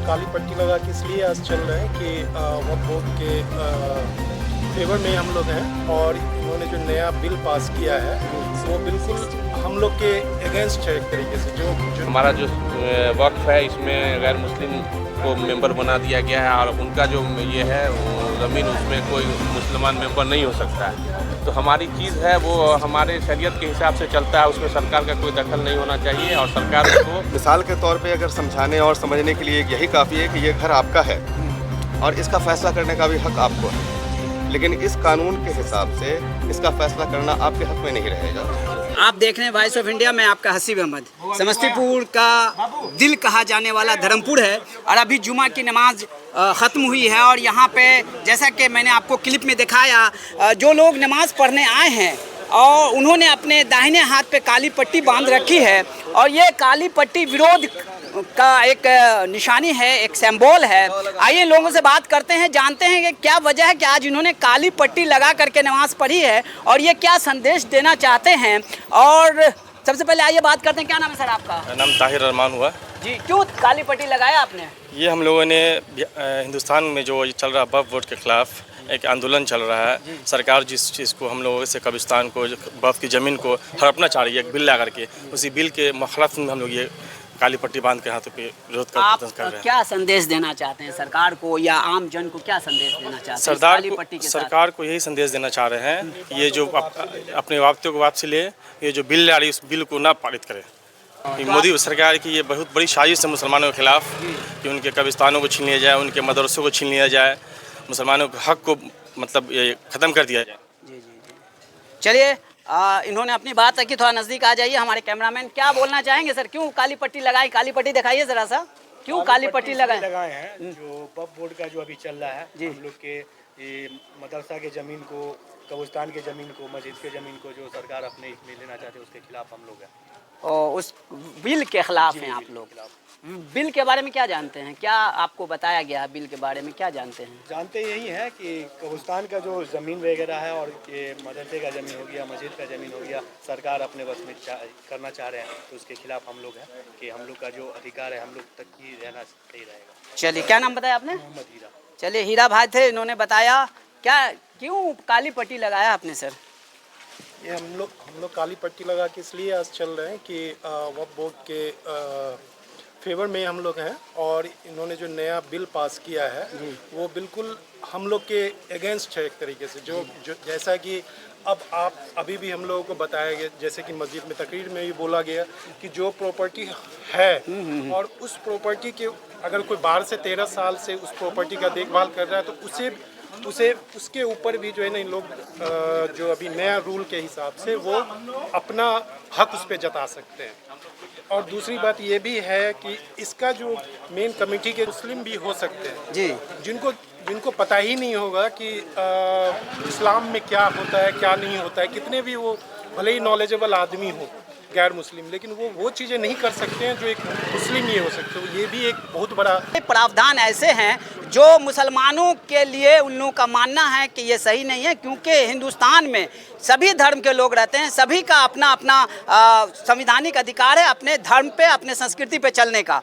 काली पट्टी लगा के इसलिए आज चल रहे हैं कि वक्फ बोर्ड के फेवर में हम लोग हैं और इन्होंने जो नया बिल पास किया है वो बिल्कुल हम लोग के अगेंस्ट है। एक तरीके से जो हमारा जो वक्फ है इसमें गैर मुस्लिम को मेंबर बना दिया गया है और उनका जो ये है ज़मीन उसमें कोई मुसलमान मेंबर नहीं हो सकता है। तो हमारी चीज़ है वो हमारे शरीयत के हिसाब से चलता है, उसमें सरकार का कोई दखल नहीं होना चाहिए और सरकार को मिसाल के तौर पे अगर समझाने और समझने के लिए यही काफ़ी है कि ये घर आपका है और इसका फैसला करने का भी हक आपको है, लेकिन इस कानून के हिसाब से इसका फैसला करना आपके हक में नहीं रहेगा। आप देख रहे हैं वॉइस ऑफ इंडिया में आपका हसीब अहमद। समस्तीपुर का दिल कहा जाने वाला धर्मपुर है और अभी जुमा की नमाज ख़त्म हुई है और यहाँ पे जैसा कि मैंने आपको क्लिप में दिखाया जो लोग नमाज पढ़ने आए हैं और उन्होंने अपने दाहिने हाथ पे काली पट्टी बांध रखी है और ये काली पट्टी विरोध का एक निशानी है, एक सिंबल है। आइए लोगों से बात करते हैं, जानते हैं कि क्या वजह है कि आज इन्होंने काली पट्टी लगा करके नमाज पढ़ी है और ये क्या संदेश देना चाहते हैं। और सबसे पहले आइए बात करते हैं, क्या नाम है सर आपका? नाम ताहिर रहमान हुआ जी। क्यों काली पट्टी लगाया आपने? ये हम लोगों ने हिंदुस्तान में जो चल रहा वक्फ बोर्ड के खिलाफ एक आंदोलन चल रहा है। सरकार जिस चीज़ को हम लोगों से कब्रिस्तान को वक्फ की ज़मीन को हड़पना चाह रही है एक बिल ला करके, उसी बिल के मुखालफत में हम लोग ये काली पट्टी बांध के हाथों पे विरोध कर रहे हैं। क्या संदेश देना चाहते हैं सरकार को या आम जन को, क्या संदेश देना चाहते हैं? सरकार को यही संदेश देना चाह रहे हैं, ये जो अपने वापसी को वापसी ले, ये जो बिल ला रही है उस बिल को ना पारित करे। मोदी सरकार की ये बहुत बड़ी साजिश है मुसलमानों के खिलाफ कि उनके कब्रिस्तानों को छीन लिया जाए, उनके मदरसों को छीन लिया जाए, मुसलमानों के हक को मतलब ये ख़त्म कर दिया जाए। जी। चलिए इन्होंने अपनी बात रखी, थोड़ा नज़दीक आ जाइए हमारे कैमरामैन। क्या बोलना चाहेंगे सर, क्यों काली पट्टी लगाई? काली पट्टी दिखाइए ज़रा सा, क्यों काली पट्टी लगाए हैं? जो वक्फ बोर्ड का जो अभी चल रहा है, हम लोग के मदरसा के ज़मीन को, कब्रिस्तान के ज़मीन को, मस्जिद के ज़मीन को जो सरकार अपने इसमें लेना चाहते हैं उसके खिलाफ हम लोग हैं और उस बिल के खिलाफ हैं आप लोग। बिल के बारे में क्या जानते हैं? क्या आपको बताया गया है बिल के बारे में, क्या जानते हैं? जानते यही है कि कब्रिस्तान का जो ज़मीन वगैरह है और ये मदरसे का ज़मीन हो गया, मस्जिद का ज़मीन हो गया, सरकार अपने बस में करना चाह रहे हैं, तो उसके खिलाफ हम लोग हैं कि हम लोग का जो अधिकार है हम लोग तक ही रहना सही रहेगा। चलिए, क्या नाम बताया आपने? मोहम्मद हीरा। चलिए, हीरा भाई थे, इन्होंने बताया। क्या क्यों काली पट्टी लगाया आपने सर? ये हम लोग काली पट्टी लगा के इसलिए आज चल रहे हैं कि वक्फ बोर्ड के फेवर में हम लोग हैं और इन्होंने जो नया बिल पास किया है वो बिल्कुल हम लोग के अगेंस्ट है। एक तरीके से जो जैसा कि अब आप अभी भी हम लोगों को बताया गया, जैसे कि मस्जिद में तकरीर में भी बोला गया कि जो प्रॉपर्टी है और उस प्रॉपर्टी के अगर कोई 12 से 13 साल से उस प्रॉपर्टी का देखभाल कर रहा है तो उसे उसके ऊपर भी जो है ना इन लोग जो अभी नया रूल के हिसाब से वो अपना हक उस पर जता सकते हैं। और दूसरी बात ये भी है कि इसका जो मेन कमेटी के मुस्लिम भी हो सकते हैं जी, जिनको पता ही नहीं होगा कि इस्लाम में क्या होता है क्या नहीं होता है, कितने भी वो भले ही नॉलेजेबल आदमी हो गैर मुस्लिम, लेकिन वो चीज़ें नहीं कर सकते हैं जो एक मुस्लिम ये हो सकते हैं। ये भी एक बहुत बड़ा प्रावधान ऐसे हैं जो मुसलमानों के लिए उन लोगों का मानना है कि ये सही नहीं है, क्योंकि हिंदुस्तान में सभी धर्म के लोग रहते हैं, सभी का अपना अपना संवैधानिक अधिकार है अपने धर्म पे, अपने संस्कृति पे चलने का।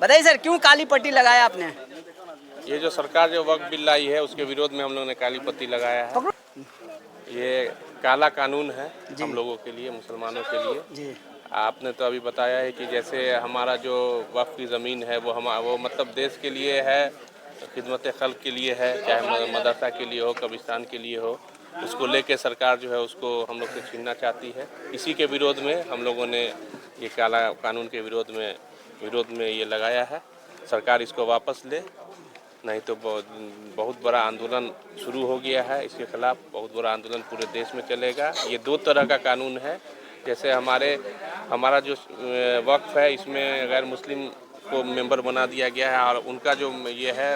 बताइए सर, क्यों काली पट्टी लगाया आपने? ये जो सरकार जो वक्फ बिल लाई है उसके विरोध में हम लोगों ने काली पट्टी लगाया है। ये काला कानून है हम लोगों के लिए, मुसलमानों के लिए जी। आपने तो अभी बताया है कि जैसे हमारा जो वक्फ की ज़मीन है वो मतलब देश के लिए है, खिदमत खल्क के लिए है, चाहे मदरसा के लिए हो, कब्रिस्तान के लिए हो, उसको लेके सरकार जो है उसको हम लोग से छीनना चाहती है। इसी के विरोध में हम लोगों ने ये काला कानून के विरोध में ये लगाया है। सरकार इसको वापस ले, नहीं तो बहुत बड़ा आंदोलन शुरू हो गया है इसके खिलाफ। बहुत बड़ा आंदोलन पूरे देश में चलेगा। ये दो तरह का कानून है, जैसे हमारा जो वक्फ है इसमें गैर मुस्लिम को मेंबर बना दिया गया है और उनका जो ये है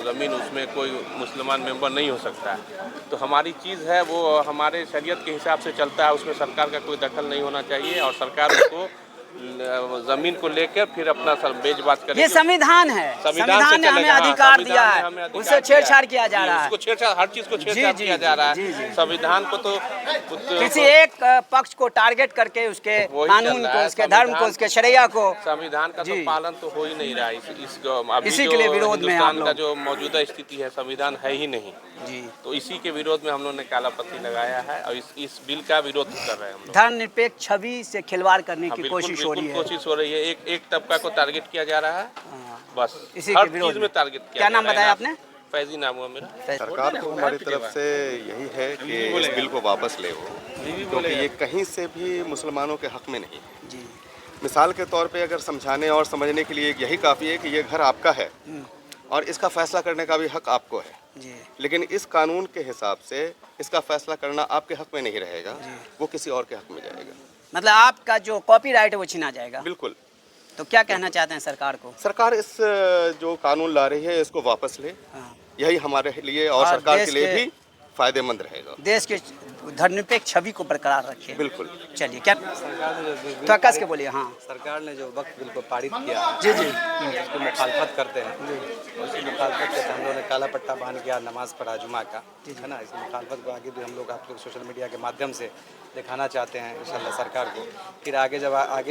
ज़मीन उसमें कोई मुसलमान मेंबर नहीं हो सकता है। तो हमारी चीज़ है वो हमारे शरीयत के हिसाब से चलता है, उसमें सरकार का कोई दखल नहीं होना चाहिए और सरकार उसको जमीन को लेकर फिर अपना बेच बात करेंगे। ये संविधान है, संविधान ने हमें अधिकार दिया है, उससे छेड़छाड़ किया जा रहा है। उसको छेड़छाड़, हर चीज को छेड़छाड़ किया जा रहा है। संविधान को तो किसी एक पक्ष को टारगेट करके उसके कानून को, उसके धर्म को, उसके शरिया को, संविधान का तो पालन तो हो ही नहीं रहा है। इसी के लिए विरोध में हिंदुस्तान का जो मौजूदा स्थिति है, संविधान है ही नहीं जी। तो इसी के विरोध में हम लोगों ने काला पत्ती लगाया है और इस बिल का विरोध कर रहे हैं हम लोग। धर्मनिरपेक्ष छवि से खिलवाड़ करने की कोशिश हो रही है। कोशिश हो रही है, एक तबका को टारगेट किया जा रहा है, बस इसी हर के विरोध चीज में टारगेट किया। क्या नाम बताया आपने? फैजी नाम हुआ मेरा। सरकार को हमारी तरफ से यही है कि इस बिल को वापस ले वो, क्योंकि ये कहीं से भी मुसलमानों के हक में नहीं है। जी। मिसाल के तौर पे अगर समझाने और समझने के लिए यही काफ़ी है कि ये घर आपका है और इसका फैसला करने का भी हक आपको है जी। लेकिन इस कानून के हिसाब से इसका फैसला करना आपके हक में नहीं रहेगा, वो किसी और के हक में जाएगा। मतलब आपका जो कॉपीराइट है वो छीना जाएगा। बिल्कुल। तो क्या कहना चाहते हैं सरकार को? सरकार इस जो कानून ला रही है इसको वापस ले, यही हमारे लिए और सरकार के लिए भी फायदेमंद रहेगा। देश के धर्मनिरपेक्ष छवि को बरकरार रखे। बिल्कुल। चलिए, क्या तो कस के बोलिए। हाँ, सरकार ने जो वक्त बिल को पारित किया है, जी जी, उसकी मुखालफत करते हैं। उसकी मुखालफत करते हम लोगों ने काला पट्टा बांध किया, नमाज पढ़ा जुमा का, है ना। इस मुखालफत को आगे भी हम लोग आप लोग सोशल मीडिया के माध्यम से दिखाना चाहते हैं इंशाल्लाह सरकार को। फिर आगे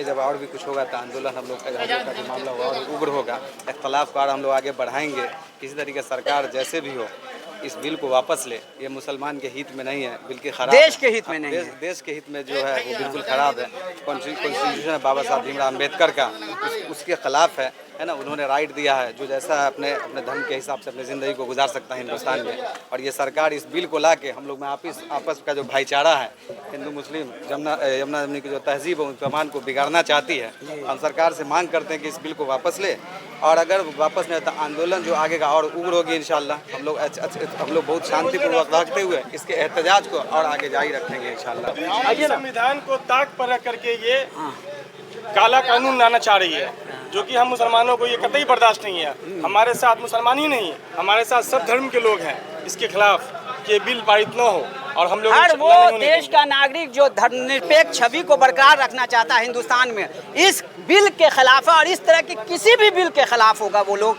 जब और भी कुछ होगा तो आंदोलन हम लोग का जो मामला होगा और उग्र होगा, इख्तलाफ का हम लोग आगे बढ़ाएंगे। किसी तरीके सरकार जैसे भी हो इस बिल को वापस ले। ये मुसलमान के हित में नहीं है, बिल्कुल खराब देश के हित में नहीं है। देश के हित में जो है वो बिल्कुल खराब है। कॉन्स्टिट्यूशन बाबा साहब भीमराव अम्बेडकर का उसके खिलाफ है ना। उन्होंने राइट दिया है जो जैसा अपने धर्म के हिसाब से अपनी ज़िंदगी को गुजार सकता है हिंदुस्तान में। और ये सरकार इस बिल को ला के हम लोग में आपस का जो भाईचारा है, हिंदू मुस्लिम यमुना जमनी की जो तहजीब है उस पैमान को बिगाड़ना चाहती है। हम सरकार से मांग करते हैं कि इस बिल को वापस ले, और अगर वापस नहीं तो आंदोलन जो आगे का और उग्र होगी इंशाल्लाह। हम लोग बहुत शांतिपूर्वक रखते हुए इसके एहतजाज को और आगे जारी रखेंगे इंशाल्लाह। संविधान को ताक पर रख करके ये काला कानून लाना चाह रही है, जो कि हम मुसलमानों को ये कतई बर्दाश्त नहीं है। हमारे साथ मुसलमान ही नहीं, हमारे साथ सब धर्म के लोग हैं। इसके खिलाफ ये बिल पारित न हो और हम लोग हर वो देश का नागरिक जो धर्मनिरपेक्ष छवि को बरकरार रखना चाहता है हिंदुस्तान में, इस बिल के खिलाफ है। और इस तरह के किसी भी बिल के खिलाफ होगा वो लोग।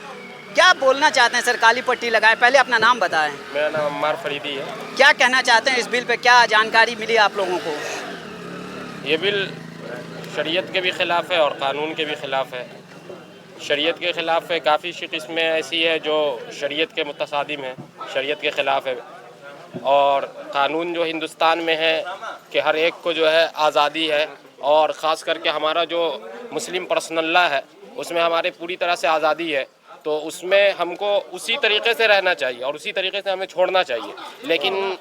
क्या बोलना चाहते हैं सर? काली पट्टी लगाए, पहले अपना नाम बताएं। मेरा नाम अम्मार फरीदी है। क्या कहना चाहते हैं इस बिल पे? क्या जानकारी मिली आप लोगों को? ये बिल शरीयत के भी ख़िलाफ़ है और क़ानून के भी ख़िलाफ़ है। शरीयत के ख़िलाफ़ है, काफ़ी किस्में ऐसी है जो शरीयत के मुतसादिम है, शरीयत के ख़िलाफ़ है। और क़ानून जो हिंदुस्तान में है कि हर एक को जो है आज़ादी है, और ख़ास करके हमारा जो मुस्लिम पर्सनल लॉ है उसमें हमारे पूरी तरह से आज़ादी है। तो उसमें हमको उसी तरीक़े से रहना चाहिए और उसी तरीक़े से हमें छोड़ना चाहिए। लेकिन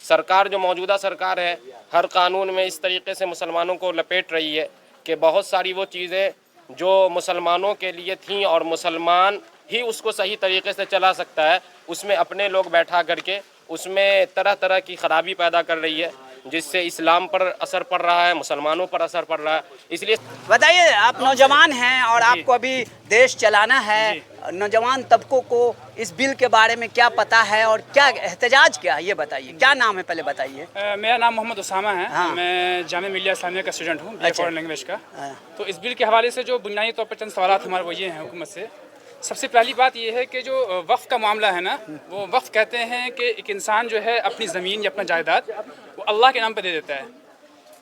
सरकार जो मौजूदा सरकार है, हर कानून में इस तरीके से मुसलमानों को लपेट रही है कि बहुत सारी वो चीज़ें जो मुसलमानों के लिए थीं और मुसलमान ही उसको सही तरीके से चला सकता है, उसमें अपने लोग बैठा करके उसमें तरह तरह की ख़राबी पैदा कर रही है, जिससे इस्लाम पर असर पड़ रहा है, मुसलमानों पर असर पड़ रहा है। इसलिए बताइए, आप नौजवान हैं और आपको अभी देश चलाना है, नौजवान तबकों को इस बिल के बारे में क्या पता है और क्या एहतजाज क्या है, ये बताइए। क्या नाम है पहले बताइए? मेरा नाम मोहम्मद उसामा है। हाँ। मैं जामिया मिलिया इस्लामिया का स्टूडेंट हूँ, अच्छा। फॉरेन लैंग्वेज का। हाँ। तो इस बिल के हवाले से जो बुनियादी तौर पर चंद सवाल हमारे वो ये हैं हुकूमत से। सबसे पहली बात ये है कि जो वक्फ का मामला है ना, वो वक्फ कहते हैं कि एक इंसान जो है अपनी ज़मीन या अपना जायदाद वो अल्लाह के नाम पे दे देता है,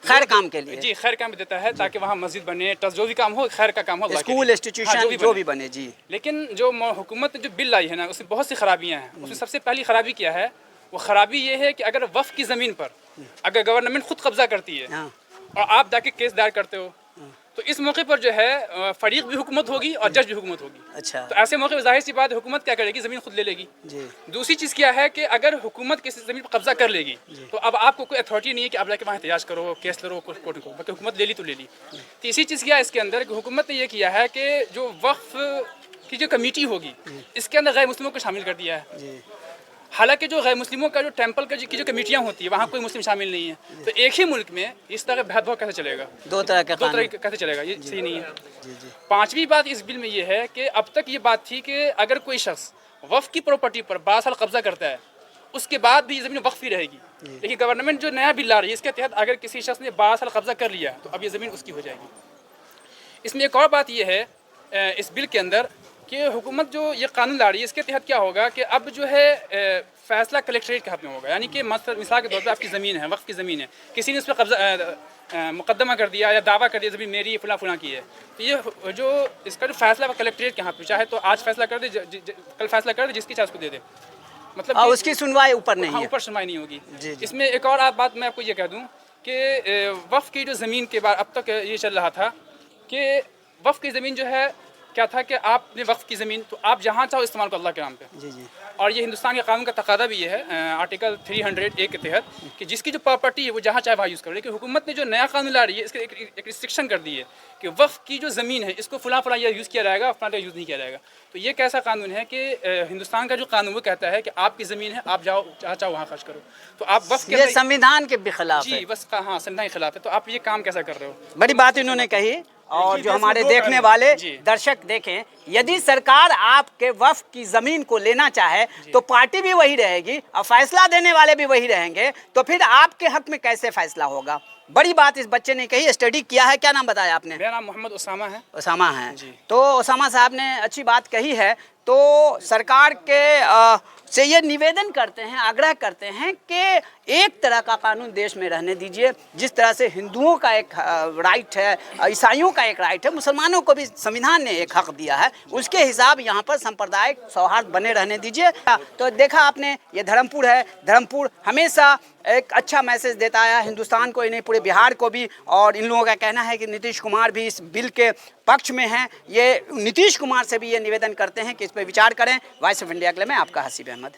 खैर काम के लिए। जी, खैर काम पे देता है, ताकि वहाँ मस्जिद बने, ट्रस्ट, जो भी काम हो खैर का काम हो, अल्लाह के स्कूल, लिए। इंस्टीट्यूशन, हाँ, जो भी बने। जी। लेकिन जो हुकूमत ने जो बिल लाई है ना, उसमें बहुत सी खराबियाँ हैं। उसमें सबसे पहली खराबी क्या है? वो खराबी ये है कि अगर वक्फ की ज़मीन पर अगर गवर्नमेंट खुद कब्जा करती है हाँ। और आप जाके केस दायर करते हो, तो इस मौके पर जो है फरीक भी हुकूमत होगी और जज भी हुकूमत होगी। अच्छा। तो ऐसे मौके पर जाहिर सी बात है हुकूमत क्या करेगी? ज़मीन खुद ले लेगी। जी। दूसरी चीज़ क्या है कि अगर हुकूमत किसी ज़मीन पर कब्जा कर लेगी तो अब आपको कोई अथॉरिटी नहीं है कि आप जाके वहाँ एहतजाज करो, केस लड़ो कोर्ट को, बल्कि हुकूमत ले ली तो ले ली। तीसरी चीज़ क्या है इसके अंदर कि हुकूमत ने यह किया है कि जो वक्फ की जो कमेटी होगी इसके अंदर गैर मुस्लिमों को शामिल कर दिया है। हालांकि जो गैर मुस्लिमों का जो टेम्पल की जो कमेटियाँ होती है वहाँ कोई मुस्लिम शामिल नहीं है। तो एक ही मुल्क में इस तरह का भेदभाव कैसे चलेगा? दो तरह के कानून कैसे चलेगा? ये सही नहीं है। पांचवी बात इस बिल में ये है कि अब तक ये बात थी कि अगर कोई शख्स वक्फ की प्रॉपर्टी पर 12 साल कब्जा करता है उसके बाद भी ज़मीन वक्फ ही रहेगी। लेकिन गवर्नमेंट जो नया बिल ला रही है इसके तहत अगर किसी शख्स ने 12 साल कब्जा कर लिया तो अब ये ज़मीन उसकी हो जाएगी। इसमें एक और बात ये है इस बिल के अंदर कि हुकूमत जो ये कानून ला रही है इसके तहत क्या होगा कि अब जो है फैसला कलेक्ट्रेट के हाथ में होगा। यानी कि मिसाल के तौर पर आपकी ज़मीन है, वक्फ की ज़मीन है, किसी ने उस पर कब्जा मुकदमा कर दिया या दावा कर दिया ज़मीन मेरी फला फला की है, तो ये जो इसका जो फैसला कलेक्ट्रेट के हाथ में, चाहे तो आज फैसला कर दे, कल फैसला कर दे, जिसकी चाहे उसको दे दे, मतलब उसकी सुनवाई ऊपर नहीं है, ऊपर सुनवाई नहीं होगी। इसमें एक और बात मैं आपको ये कह दूँ कि वक्फ की जो ज़मीन के बाद अब तक ये चल रहा था कि वक्फ की ज़मीन जो है क्या था कि आपने वक्फ की ज़मीन तो आप जहाँ चाहो इस्तेमाल करो अल्लाह के नाम पे। जी जी। और ये हिंदुस्तान के कानून का तकादा भी ये है आर्टिकल 300A के तहत कि जिसकी जो प्रॉपर्टी है वो जहाँ चाहे वहाँ यूज़ करो। लेकिन हुकूमत ने जो नया कानून ला रही है इसके एक रिस्ट्रिक्शन कर दी है कि वक्फ की जो ज़मीन है इसको फला फला ये यूज़ किया जाएगा, फला यूज़ नहीं किया जाएगा। तो ये कैसा कानून है कि हिंदुस्तान का जो कानून वो कहता है कि आपकी ज़मीन है, आप जाओ जहाँ चाहो वहाँ खर्च करो। तो आप वक्फ ये संविधान के भी खिलाफ जी बस हाँ संविधान के खिलाफ है। तो आप ये काम कैसा कर रहे हो? बड़ी बात इन्होंने कही। और जो हमारे देखने वाले दर्शक देखें, यदि सरकार आपके वक्फ की ज़मीन को लेना चाहे तो पार्टी भी वही रहेगी और फैसला देने वाले भी वही रहेंगे, तो फिर आपके हक में कैसे फैसला होगा? बड़ी बात इस बच्चे ने कही। स्टडी किया है, क्या नाम बताया आपने? मेरा नाम मोहम्मद उसामा है। उसामा है। तो उसामा साहब ने अच्छी बात कही है। तो सरकार के से ये निवेदन करते हैं, आग्रह करते हैं कि एक तरह का कानून देश में रहने दीजिए। जिस तरह से हिंदुओं का एक राइट है, ईसाइयों का एक राइट है, मुसलमानों को भी संविधान ने एक हक दिया है, उसके हिसाब यहाँ पर सांप्रदायिक सौहार्द बने रहने दीजिए। तो देखा आपने, ये धर्मपुर है। धर्मपुर हमेशा एक अच्छा मैसेज देता है हिंदुस्तान को, इन्हें पूरे बिहार को भी। और इन लोगों का कहना है कि नीतीश कुमार भी इस बिल के पक्ष में हैं। ये नीतीश कुमार से भी ये निवेदन करते हैं कि इस पर विचार करें। वॉइस ऑफ इंडिया के लिए मैं आपका हसीब अहमद।